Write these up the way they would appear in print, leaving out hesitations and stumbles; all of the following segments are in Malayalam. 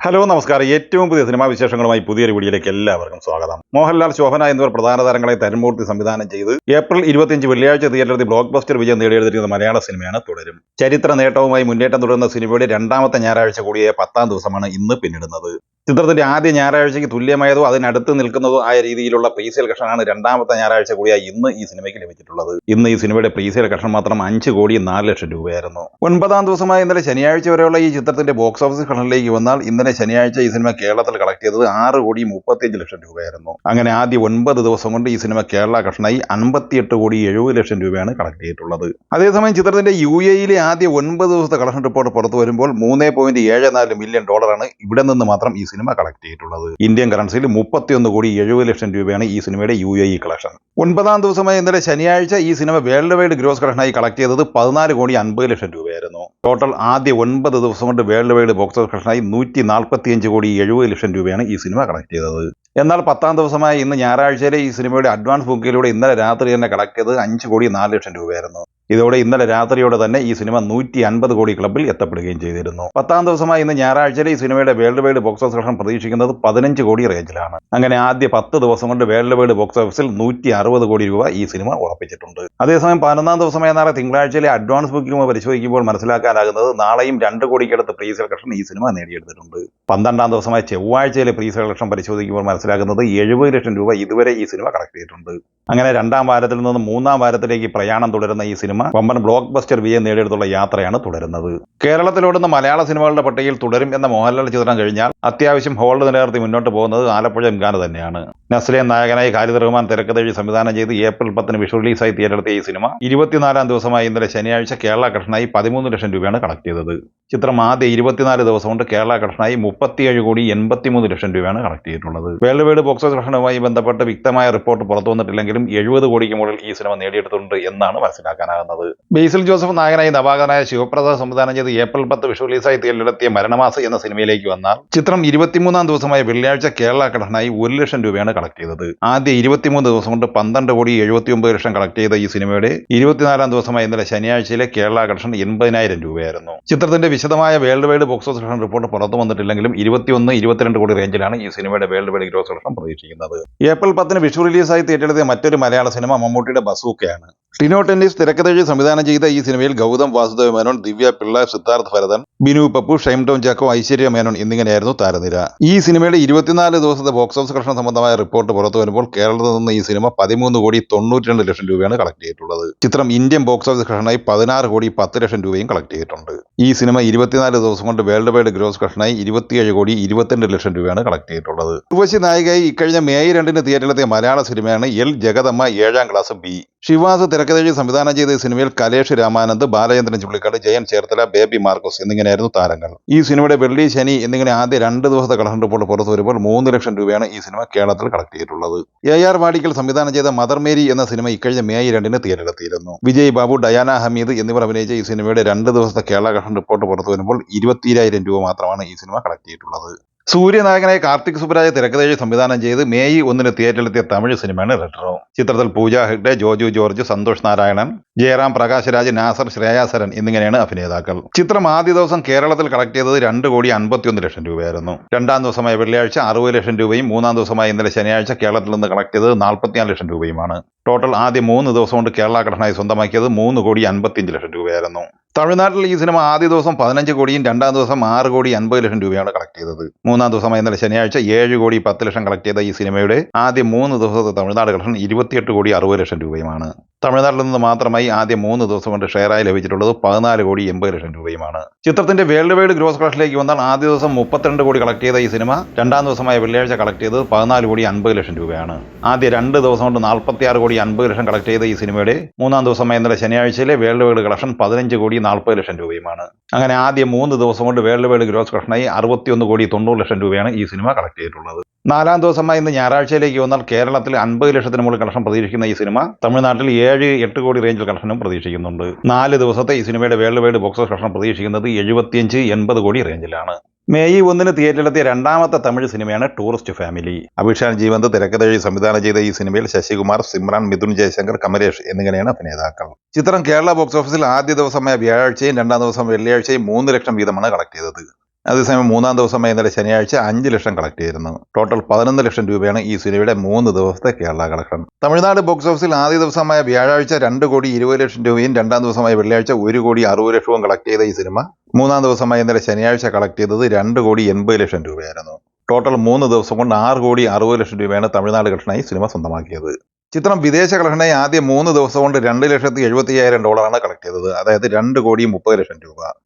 ഹലോ നമസ്കാരം. ഏറ്റവും പുതിയ സിനിമാ വിശേഷങ്ങളുമായി പുതിയൊരു വീഡിയോയിലേക്ക് എല്ലാവർക്കും സ്വാഗതം. മോഹൻലാൽ, ശോഭന എന്നിവർ പ്രധാന താരങ്ങളെ തരുൺമൂർത്തി സംവിധാനം ചെയ്ത് ഏപ്രിൽ 25 വെള്ളിയാഴ്ച തിയേറ്ററിൽ ബ്ലോക്ക് ബസ്റ്റർ വിജയം നേടിയെടുത്തിരിക്കുന്ന മലയാള സിനിമയാണ് തുടരും. ചരിത്ര നേട്ടവുമായി മുന്നേറ്റം തുടരുന്ന സിനിമയുടെ രണ്ടാമത്തെ ഞായറാഴ്ച കൂടിയ 10-ാം ദിവസമാണ് ഇന്ന് പിന്നിടുന്നത്. ചിത്രത്തിന്റെ ആദ്യ ഞായറാഴ്ചയ്ക്ക് തുല്യമായതോ അതിനടുത്ത് നിൽക്കുന്നതോ ആയ രീതിയിലുള്ള പ്രീസെയിൽ കളക്ഷനാണ് രണ്ടാമത്തെ ഞായറാഴ്ച കൂടിയായി ഇന്ന് ഈ സിനിമയ്ക്ക് ലഭിച്ചിട്ടുള്ളത്. ഇന്ന് ഈ സിനിമയുടെ പ്രീസെയിൽ കളക്ഷൻ മാത്രം 5,04,00,000 രൂപയായിരുന്നു. 9-ാം ദിവസമായ ഇന്നലെ ശനിയാഴ്ച വരെയുള്ള ഈ ചിത്രത്തിന്റെ ബോക്സ് ഓഫീസ് കളക്ഷനിലേക്ക് വന്നാൽ ഇന്നലെ ശനിയാഴ്ച ഈ സിനിമ കേരളത്തിൽ കളക്ട് ചെയ്തത് 6,35,00,000 രൂപയായിരുന്നു. അങ്ങനെ ആദ്യ 9 ദിവസം കൊണ്ട് ഈ സിനിമ കേരള കളക്ഷനായി 58,70,00,000 രൂപയാണ് കളക്ട് ചെയ്തിട്ടുള്ളത്. അതേസമയം ചിത്രത്തിന്റെ UAE-യിലെ ആദ്യ 9 ദിവസത്തെ കളക്ഷൻ റിപ്പോർട്ട് പുറത്തു വരുമ്പോൾ $3.74 മില്യൺ ഇവിടെ നിന്ന് മാത്രം ഈ സിനിമ കളക്ട് ചെയ്തിട്ടുള്ളത്. ഇന്ത്യൻ കറൻസിയിൽ 31,70,00,000 രൂപയാണ് ഈ സിനിമയുടെ UAE കളക്ഷൻ. 9-ാം ദിവസമായ ഇന്നലെ ശനിയാഴ്ച ഈ സിനിമ വേൾഡ് വൈഡ് ഗ്രോസ് കളക്ഷനായി കളക്ട് ചെയ്തത് 14,50,00,000 രൂപയായിരുന്നു. ടോട്ടൽ ആദ്യ 9 ദിവസം കൊണ്ട് വേൾഡ് വൈഡ് ബോക്സ് ഓഫീസ് കളക്ഷനായി 145,70,00,000 രൂപയാണ് ഈ സിനിമ കളക്ട് ചെയ്തത്. എന്നാൽ 10-ാം ദിവസമായ ഇന്ന് ഞായറാഴ്ചയിലെ ഈ സിനിമയുടെ അഡ്വാൻസ് ബുക്കിലൂടെ ഇന്നലെ രാത്രി തന്നെ കളക്ട് ചെയ്തത് 5,04,00,000 രൂപയായിരുന്നു. ഇതോടെ ഇന്നലെ രാത്രിയോടെ തന്നെ ഈ സിനിമ 150 കോടി ക്ലബ്ബിൽ എത്തപ്പെടുകയും ചെയ്തിരുന്നു. 10-ാം ദിവസമായി ഇന്ന് ഞായറാഴ്ചയിലെ ഈ സിനിമയുടെ world wide box office collection പ്രതീക്ഷിക്കുന്നത് 15 കോടി റേഞ്ചിലാണ്. അങ്ങനെ ആദ്യ 10 ദിവസം കൊണ്ട് വേൾഡ് വൈഡ് ബോക്സ് ഓഫീസിൽ 160 കോടി രൂപ ഈ സിനിമ ഉറപ്പിച്ചിട്ടുണ്ട്. അതേസമയം 11-ാം ദിവസമായ നാളെ തിങ്കളാഴ്ചയിലെ അഡ്വാൻസ് ബുക്കിംഗ് പരിശോധിക്കുമ്പോൾ മനസ്സിലാക്കാനാകുന്നത് നാളെയും 2 കോടിക്കടുത്ത് പ്രീസെയിൽ കളക്ഷൻ ഈ സിനിമ നേടിയെടുത്തിട്ടുണ്ട്. 12-ാം ദിവസമായ ചൊവ്വാഴ്ചയിലെ പ്രീസെയിൽ കളക്ഷൻ പരിശോധിക്കുമ്പോൾ മനസ്സിലാക്കുന്നത് 70 ലക്ഷം രൂപ ഇതുവരെ ഈ സിനിമ കളക്ട് ചെയ്തിട്ടുണ്ട്. അങ്ങനെ 2-ാം വാരത്തിൽ നിന്ന് 3-ാം വാരത്തിലേക്ക് പ്രയാണം തുടരുന്ന ഈ സിനിമ വമ്പൻ ബ്ലോക്ക് ബസ്റ്റർ വിജയം നേടിയെടുത്തുള്ള യാത്രയാണ് തുടരുന്നത്. കേരളത്തിലോടുന്ന മലയാള സിനിമകളുടെ പട്ടികയിൽ തുടരും എന്ന മോഹൻലാൽ ചിത്രം കഴിഞ്ഞാൽ അത്യാവശ്യം ഹോൾഡ് നിലനിർത്തി മുന്നോട്ട് പോകുന്നത് ആലപ്പുഴ എംഖാന് തന്നെയാണ്. നസ്ലിൻ നായകനായി ഖാലിദ് റഹ്മാൻ തിരക്കഥെഴുതി സംവിധാനം ചെയ്ത് ഏപ്രിൽ 10-ന് വിഷു റിലീസായി തിയേറ്ററെത്തിയ ഈ സിനിമ 24-ാം ദിവസമായി ഇന്നലെ ശനിയാഴ്ച കേരള കളക്ഷനായി 13 ലക്ഷം രൂപയാണ് കളക്ട് ചെയ്തത്. ചിത്രം ആദ്യ 24 ദിവസം കൊണ്ട് കേരള കളക്ഷനായി 37,83,00,000 രൂപയാണ് കളക്ട് ചെയ്തിട്ടുള്ളത്. വേൾഡ് വൈഡ് ബോക്സ് ഓഫീസ് കളക്ഷനുമായി ബന്ധപ്പെട്ട് വ്യക്തമായ റിപ്പോർട്ട് പുറത്തു വന്നിട്ടില്ലെങ്കിലും 70 കോടിക്ക് മുകളിൽ ഈ സിനിമ നേടിയെടുത്തിട്ടുണ്ട് എന്നാണ് മനസ്സിലാക്കാനാകുന്നത്. ബേസിൽ ജോസഫ് നായകനായി നവാഗതനായ ശിവപ്രസാദ് സംവിധാനം ചെയ്ത് ഏപ്രിൽ 10 വിഷു റിലീസായി തിയേറ്ററിലെത്തിയ മരണമാസം എന്ന സിനിമയിലേക്ക് വന്നാൽ ചിത്രം 23-ാം ദിവസമായ വെള്ളിയാഴ്ച കേരള കളക്ഷനായി 1 ലക്ഷം രൂപയാണ് കളക്ട് ചെയ്തത്. ആദ്യ 23 ദിവസം കൊണ്ട് 12,79,00,000 കളക്ട് ചെയ്ത ഈ സിനിമയുടെ 24-ാം ദിവസമായ ഇന്നലെ ശനിയാഴ്ചയിലെ കേരള കളക്ഷൻ 80,000 രൂപയായിരുന്നു. ചിത്രത്തിന്റെ വിശദമായ world wide box office collection report പുറത്തു വന്നിട്ടില്ലെങ്കിലും 21-22 കോടി റേഞ്ചിലാണ് ഈ സിനിമയുടെ വേൾഡ് വൈഡ് ഗ്രോസ് കളക്ഷൻ പ്രതീക്ഷിക്കുന്നത്. ഏപ്രിൽ 10-ന് വിഷു റിലീസായി തിയേറ്ററിലെത്തിയ മറ്റൊരു മലയാള സിനിമ മമ്മൂട്ടിയുടെ ബസൂക്കയാണ്. ടിനോ ടെന്നീസ് തിരക്കഥെഴുതി സംവിധാനം ചെയ്ത ഈ സിനിമയിൽ ഗൗതം വാസുദേവ് മേനോൻ, ദിവ്യ പിള്ള, സിദ്ധാർത്ഥ് ഭരതൻ, ബിനു പപ്പു, ഷൈം ടോം ചാക്കോ, ഐശ്വര്യ മേനോൻ എന്നിങ്ങനെയായിരുന്നു താരനിര. ഈ സിനിമയുടെ 24 ദിവസത്തെ ബോക്സ് ഓഫീസ് കളക്ഷൻ സംബന്ധമായ റിപ്പോർട്ട് പുറത്തു വരുമ്പോൾ കേരളത്തിൽ നിന്ന് ഈ സിനിമ 13,92,00,000 രൂപയാണ് കളക്ട് ചെയ്തിട്ടുള്ളത്. ചിത്രം ഇന്ത്യൻ ബോക്സ് ഓഫീസ് കളക്ഷനായി 16,10,00,000 രൂപയും കളക്ട് ചെയ്തിട്ടുണ്ട്. ഈ സിനിമ 24 ദിവസം കൊണ്ട് വേൾഡ് വൈഡ് ഗ്രോസ് കളക്ഷനായി 27,22,00,000 രൂപയാണ് കളക്ട് ചെയ്തിട്ടുള്ളത്. ഉർവശി നായികയായി ഇക്കഴിഞ്ഞ മെയ് 2-ന് തിയേറ്ററിലെത്തിയ മലയാള സിനിമയാണ് L Jagadamma 7-ാം class B. Chivas തിരക്കഥെഴുതി സംവിധാനം ചെയ്ത ഈ സിനിമയിൽ കലേഷ് രാമാനന്ദ്, ബാലചന്ദ്രൻ ചുള്ളിക്കാട്, ജയൻ ചേർത്തല, ബേബി മാർക്കോസ് എന്നിങ്ങനെയായിരുന്നു താരങ്ങൾ. ഈ സിനിമയുടെ വെള്ളി, ശനി എന്നിങ്ങനെ ആദ്യ 2 ദിവസത്തെ കളക്ഷൻ റിപ്പോർട്ട് പുറത്തു വരുമ്പോൾ 3 ലക്ഷം രൂപയാണ് ഈ സിനിമ കേരളത്തിൽ കളക്ട് ചെയ്തിട്ടുള്ളത്. AR വാടിക്കൽ സംവിധാനം ചെയ്ത മദർ മേരി എന്ന സിനിമ ഇക്കഴിഞ്ഞ മെയ് 2-ന് തിയേറ്ററിലെത്തിയിരുന്നു. വിജയ് ബാബു, ഡയാന ഹമീദ് എന്നിവർ അഭിനയിച്ച ഈ സിനിമയുടെ 2 ദിവസത്തെ കേരള കളക്ഷൻ റിപ്പോർട്ട് പുറത്തു വരുമ്പോൾ 22,000 രൂപ മാത്രമാണ് ഈ സിനിമ കളക്ട് ചെയ്തിട്ടുള്ളത്. സൂര്യനായകനായി കാർത്തിക് സുബ്രാജ് തിരക്കഥെഴുതി സംവിധാനം ചെയ്ത് മെയ് 1-ന് തിയേറ്ററിലെത്തിയ തമിഴ് സിനിമയാണ് റെട്രോ. ചിത്രത്തിൽ പൂജ ഹെഗ്ഡെ, ജോജു ജോർജ്, സന്തോഷ് നാരായണൻ, ജയറാം, പ്രകാശ് രാജ്, നാസർ, ശ്രേയാസരൻ എന്നിങ്ങനെയാണ് അഭിനേതാക്കൾ. ചിത്രം ആദ്യ ദിവസം കേരളത്തിൽ കളക്ട് ചെയ്തത് 2,51,00,000 രൂപയായിരുന്നു. 2-ാം ദിവസമായ വെള്ളിയാഴ്ച 60 ലക്ഷം രൂപയും 3-ാം ദിവസമായ ഇന്നലെ ശനിയാഴ്ച കേരളത്തിൽ നിന്ന് കളക്ട് ചെയ്തത് 44 ലക്ഷം രൂപയുമാണ്. ടോട്ടൽ ആദ്യ 3 ദിവസം കൊണ്ട് കേരള കളക്ഷനായി സ്വന്തമാക്കിയത് 3,55,00,000 രൂപയായിരുന്നു. തമിഴ്നാട്ടിൽ ഈ സിനിമ ആദ്യ ദിവസം 15 കോടിയും 2-ാം ദിവസം 6,50,00,000 രൂപയാണ് കളക്ട് ചെയ്തത്. 3-ാം ദിവസമായ ഇന്നലെ ശനിയാഴ്ച 7,10,00,000 കളക്ട് ചെയ്ത ഈ സിനിമയുടെ ആദ്യ 3 ദിവസത്തെ തമിഴ്നാട് കളക്ഷൻ 28,60,00,000 രൂപയുമാണ്. തമിഴ്നാട്ടിൽ നിന്ന് മാത്രമായി ആദ്യ 3 ദിവസം കൊണ്ട് ഷെയറായി ലഭിച്ചിട്ടുള്ളത് 14,80,00,000 രൂപയുമാണ്. ചിത്രത്തിന്റെ വേൾഡ് വൈഡ് ഗ്രോസ് കളക്ഷനിലേക്ക് വന്നാൽ ആദ്യ ദിവസം 32 കോടി കളക്ട് ചെയ്ത ഈ സിനിമ 2-ാം ദിവസമായ വെള്ളിയാഴ്ച കളക്ട് ചെയ്തത് 14,50,00,000 രൂപയാണ്. ആദ്യ 2 ദിവസം കൊണ്ട് 46,50,00,000 കളക്ട് ചെയ്ത ഈ സിനിമയുടെ 3-ാം ദിവസമായ ഇന്നലെ ശനിയാഴ്ചയിലെ വേൾഡ് വൈഡ് കളക്ഷൻ 15,40,00,000 രൂപയുമാണ്. അങ്ങനെ ആദ്യ 3 ദിവസം കൊണ്ട് വേൾഡ് വൈഡ് ഗ്രോസ് കളക്ഷനായി 61,90,00,000 രൂപയാണ് ഈ സിനിമ കളക്ട് ചെയ്തിട്ടുള്ളത്. 4-ാം ദിവസമായി ഇന്ന് ഞായറാഴ്ചയിലേക്ക് വന്നാൽ കേരളത്തിൽ 50 ലക്ഷത്തിന് മുകളിൽ കളക്ഷൻ പ്രതീക്ഷിക്കുന്ന ഈ സിനിമ തമിഴ്നാട്ടിൽ 7-8 കോടി റേഞ്ചിൽ കളക്ഷനും പ്രതീക്ഷിക്കുന്നുണ്ട്. 4 ദിവസത്തെ ഈ സിനിമയുടെ world wide box office collection പ്രതീക്ഷിക്കുന്നത് 75-80 കോടി റേഞ്ചിലാണ്. മെയ് 1-ന് തിയേറ്ററിലെത്തിയ രണ്ടാമത്തെ തമിഴ് സിനിമയാണ് ടൂറിസ്റ്റ് ഫാമിലി. അഭിഷാൻ ജീവന്ത് തിരക്കഥെഴുതി സംവിധാനം ചെയ്ത ഈ സിനിമയിൽ ശശികുമാർ, സിമ്രാൻ, മിഥുൻ ജയശങ്കർ, കമലേഷ് എന്നിങ്ങനെയാണ് അഭിനേതാക്കൾ. ചിത്രം കേരള ബോക്സ് ഓഫീസിൽ ആദ്യ ദിവസമായ വ്യാഴാഴ്ചയും 2-ാം ദിവസം വെള്ളിയാഴ്ചയും 3 ലക്ഷം വീതമാണ് കളക്ട് ചെയ്തത്. അതേസമയം മൂന്നാം ദിവസമായ ഇന്നലെ ശനിയാഴ്ച 5 ലക്ഷം കളക്ട് ചെയ്തിരുന്നു. ടോട്ടൽ 11 ലക്ഷം രൂപയാണ് ഈ സിനിമയുടെ 3 ദിവസത്തെ കേരള കളക്ഷൻ. തമിഴ്നാട് ബോക്സ് ഓഫീസിൽ ആദ്യ ദിവസമായ വ്യാഴാഴ്ച 2,20,00,000 രൂപയും രണ്ടാം ദിവസമായ വെള്ളിയാഴ്ച 1,60,00,000 കളക്ട് ചെയ്ത ഈ സിനിമ മൂന്നാം ദിവസമായ ഇന്നലെ ശനിയാഴ്ച കളക്ട് ചെയ്തത് 2,80,00,000 രൂപയായിരുന്നു. ടോട്ടൽ 3 ദിവസം കൊണ്ട് 6,60,00,000 രൂപയാണ് തമിഴ്നാട് കളക്ഷനായി സിനിമ സ്വന്തമാക്കിയത്. ചിത്രം വിദേശ കളക്ഷനായി ആദ്യ 3 ദിവസം കൊണ്ട് $2,75,000 കളക്ട് ചെയ്തത്, അതായത് 2,30,00,000 രൂപ.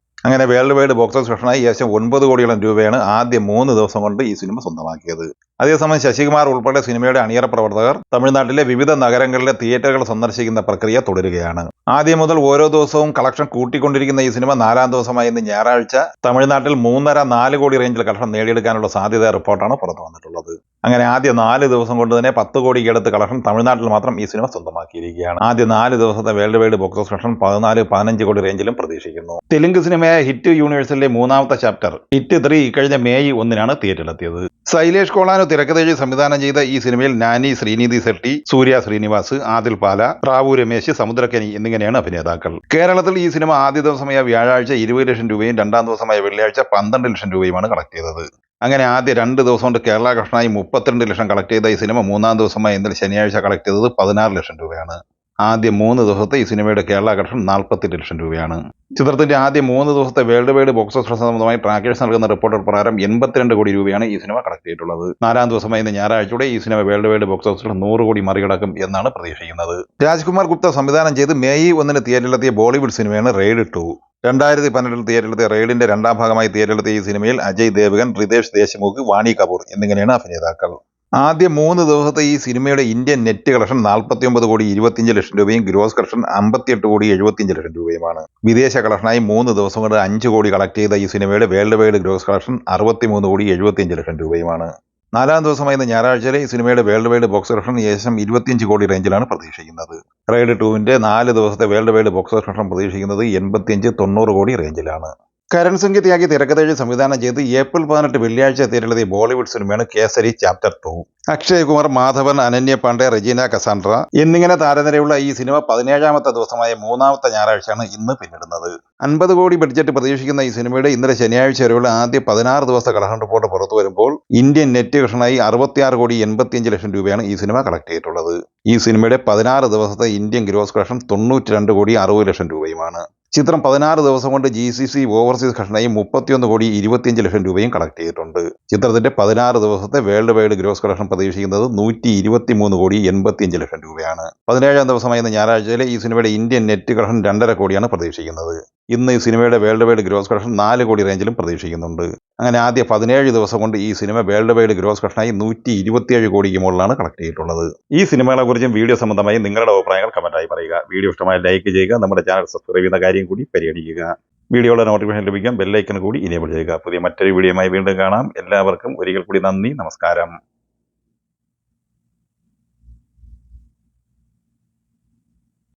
അങ്ങനെ വേൾഡ് വൈഡ് ബോക്സ് ഓഫീസ് കളക്ഷനായി ഏകദേശം 9 കോടിയോളം രൂപയാണ് ആദ്യ 3 ദിവസം കൊണ്ട് ഈ സിനിമ സ്വന്തമാക്കിയത്. അതേസമയം ശശികുമാർ ഉൾപ്പെടെ സിനിമയുടെ അണിയറ പ്രവർത്തകർ തമിഴ്നാട്ടിലെ വിവിധ നഗരങ്ങളിലെ തിയേറ്ററുകൾ സന്ദർശിക്കുന്ന പ്രക്രിയ തുടരുകയാണ്. ആദ്യം മുതൽ ഓരോ ദിവസവും കളക്ഷൻ കൂട്ടിക്കൊണ്ടിരിക്കുന്ന ഈ സിനിമ 4-ാം ദിവസമായ ഇന്ന് ഞായറാഴ്ച തമിഴ്നാട്ടിൽ 3.5-4 കോടി റേഞ്ചിൽ കളക്ഷൻ നേടിയെടുക്കാനുള്ള സാധ്യത റിപ്പോർട്ടാണ് പുറത്തു വന്നിട്ടുള്ളത്. അങ്ങനെ ആദ്യ 4 ദിവസം കൊണ്ട് തന്നെ 10 കോടിക്ക് അടുത്ത് കളക്ഷൻ തമിഴ്നാട്ടിൽ മാത്രം ഈ സിനിമ സ്വന്തമാക്കിയിരിക്കുകയാണ്. ആദ്യ 4 ദിവസത്തെ world wide box office collection 14-15 കോടി റേഞ്ചിലും പ്രതീക്ഷിക്കുന്നു. തെലുങ്ക് സിനിമയായ ഹിറ്റ് യൂണിവേഴ്സിലെ 3ാമത്തെ ചാപ്റ്റർ ഹിറ്റ് 3 ഇക്കഴിഞ്ഞ മെയ് 1-നാണ് തിയേറ്ററിലെത്തിയത്. ശൈലേഷ് കോളാനോ തിരക്കഥെഴുതി സംവിധാനം ചെയ്ത ഈ സിനിമയിൽ നാനി ശ്രീനിധി ശെട്ടി, സൂര്യ ശ്രീനിവാസ്, ആദിൽ പാല, റാവു രമേശ്, സമുദ്രക്കനി എന്നിങ്ങനെയാണ് അഭിനേതാക്കൾ. കേരളത്തിൽ ഈ സിനിമ ആദ്യ ദിവസമായ വ്യാഴാഴ്ച 20 ലക്ഷം രൂപയും രണ്ടാം ദിവസമായ വെള്ളിയാഴ്ച 12 ലക്ഷം രൂപയുമാണ് കളക്ട് ചെയ്തത്. അങ്ങനെ ആദ്യ 2 ദിവസം കൊണ്ട് കേരള കളക്ഷനായി 32 ലക്ഷം കളക്ട് ചെയ്ത ഈ സിനിമ മൂന്നാം ദിവസമായ ഇന്നലെ ശനിയാഴ്ച കളക്ട് ചെയ്തത് 16 ലക്ഷം രൂപയാണ്. ആദ്യ 3 ദിവസത്തെ ഈ സിനിമയുടെ കേരള കളക്ഷൻ 48 ലക്ഷം രൂപയാണ്. ചിത്രത്തിന്റെ ആദ്യ 3 ദിവസത്തെ വേൾഡ് വൈഡ് ബോക്സ് ഓഫീസ് സംബന്ധമായി ട്രാക്കേഴ്സ് നൽകുന്ന റിപ്പോർട്ട് പ്രകാരം 82 കോടി രൂപയാണ് ഈ സിനിമ കളക്ട് ചെയ്തിട്ടുള്ളത്. 4-ാം ദിവസമായ ഇന്ന് ഞായറാഴ്ചയോടെ ഈ സിനിമ വേൾഡ് വൈഡ് ബോക്സ് ഓഫീസിൽ 100 കോടി മറികടക്കും എന്നാണ് പ്രതീക്ഷിക്കുന്നത്. രാജ്കുമാർ ഗുപ്ത സംവിധാനം ചെയ്ത് മെയ് 1-ന് തിയേറ്ററിലെത്തിയ ബോളിവുഡ് സിനിമയാണ് റെയ്ഡ് 2. 2012 തിയേറ്ററിലെത്തിയ റെയ്ഡിന്റെ രണ്ടാം ഭാഗമായി തിയേറ്ററിലെത്തിയ ഈ സിനിമയിൽ അജയ് ദേവ്ഗൻ, റിതേഷ് ദേശ്മുഖ്, വാണി കപൂർ എന്നിങ്ങനെയാണ് അഭിനേതാക്കൾ. ആദ്യ 3 ദിവസത്തെ ഈ സിനിമയുടെ ഇന്ത്യൻ നെറ്റ് കളക്ഷൻ 49 കോടി 25 ലക്ഷം രൂപയും ഗ്രോസ് കളക്ഷൻ 58 കോടി 75 ലക്ഷം രൂപയുമാണ്. വിദേശ കളക്ഷനായി 3 ദിവസം കൊണ്ട് 5 കോടി കളക്ട് ചെയ്ത ഈ സിനിമയുടെ വേൾഡ് വൈഡ് ഗ്രോസ് കളക്ഷൻ 63 കോടി 75 ലക്ഷം രൂപയുമാണ്. 4-ാം ദിവസമായ ഇന്ന് ഞായറാഴ്ചയിലെ ഈ സിനിമയുടെ വേൾഡ് വൈഡ് ബോക്സ് കളക്ഷൻ ഏകദേശം 25 കോടി റേഞ്ചിലാണ് പ്രതീക്ഷിക്കുന്നത്. റെയ്ഡ് 2-ന്റെ 4 ദിവസത്തെ വേൾഡ് വൈഡ് ബോക്സ് കളക്ഷൻ പ്രതീക്ഷിക്കുന്നത് 85-90 കോടി റേഞ്ചിലാണ്. കരൺ സിംഗ് ത്യാഗി തിരക്കഥെഴുതി സംവിധാനം ചെയ്ത് ഏപ്രിൽ 18 വെള്ളിയാഴ്ച തിയേറ്ററിലെത്തിയ ബോളിവുഡ് സിനിമയാണ് കേസരി ചാപ്റ്റർ 2. അക്ഷയ് കുമാർ, മാധവൻ, അനന്യ പാണ്ഡെ, റെജീന കസാൻഡ്ര എന്നിങ്ങനെ താരനിരയുള്ള ഈ സിനിമ 17-ാമത്തെ ദിവസമായ 3-ാമത്തെ ഞായറാഴ്ചയാണ് ഇന്ന് പിന്നിടുന്നത്. 50 കോടി ബഡ്ജറ്റ് പ്രതീക്ഷിക്കുന്ന ഈ സിനിമയുടെ ഇന്നലെ ശനിയാഴ്ച വരെയുള്ള ആദ്യ 16 ദിവസത്തെ കളക്ഷൻ റിപ്പോർട്ട് പുറത്തു വരുമ്പോൾ ഇന്ത്യൻ നെറ്റ് കളക്ഷനായി 66 കോടി 85 ലക്ഷം രൂപയാണ് ഈ സിനിമ കളക്ട് ചെയ്തിട്ടുള്ളത്. ഈ സിനിമയുടെ 16 ദിവസത്തെ ഇന്ത്യൻ ഗ്രോസ് കളക്ഷൻ 92 കോടി 60 ലക്ഷം രൂപയുമാണ്. ചിത്രം 16 ദിവസം കൊണ്ട് GCC ഓവർസീസ് കളക്ഷനായി 31 കോടി 25 ലക്ഷം രൂപയും കളക്ട് ചെയ്തിട്ടുണ്ട്. ചിത്രത്തിന്റെ 16 ദിവസത്തെ വേൾഡ് വൈഡ് ഗ്രോസ് കളക്ഷൻ പ്രതീക്ഷിക്കുന്നത് 123 കോടി 85 ലക്ഷം രൂപയാണ്. 17-ാം ദിവസമായ ഞായറാഴ്ചയിലെ ഈ സിനിമയുടെ ഇന്ത്യൻ നെറ്റ് കളക്ഷൻ 2.5 കോടിയാണ് പ്രതീക്ഷിക്കുന്നത്. ഇന്ന് ഈ സിനിമയുടെ വേൾഡ് വൈഡ് ഗ്രോസ് കളക്ഷൻ 4 കോടി റേഞ്ചിലും പ്രതീക്ഷിക്കുന്നുണ്ട്. അങ്ങനെ ആദ്യ 17 ദിവസം കൊണ്ട് ഈ സിനിമ വേൾഡ് വൈഡ് ഗ്രോസ് കളക്ഷനായി 127 കോടിക്ക് മുകളിലാണ് കളക്ട് ചെയ്തിട്ടുള്ളത്. ഈ സിനിമകളെ കുറിച്ചും വീഡിയോ സംബന്ധമായി നിങ്ങളുടെ അഭിപ്രായങ്ങൾ കമന്റായി പറയുക. വീഡിയോ ഇഷ്ടമായി ലൈക്ക് ചെയ്യുക. നമ്മുടെ ചാനൽ സബ്സ്ക്രൈബ് ചെയ്യുന്ന കാര്യം കൂടി പരിഗണിക്കുക. വീഡിയോയുടെ നോട്ടിഫിക്കേഷൻ ലഭിക്കാൻ ബെല്ലൈക്കൺ കൂടി ഇനേബിൾ ചെയ്യുക. പുതിയ മറ്റൊരു വീഡിയോയുമായി വീണ്ടും കാണാം. എല്ലാവർക്കും ഒരിക്കൽ കൂടി നന്ദി, നമസ്കാരം.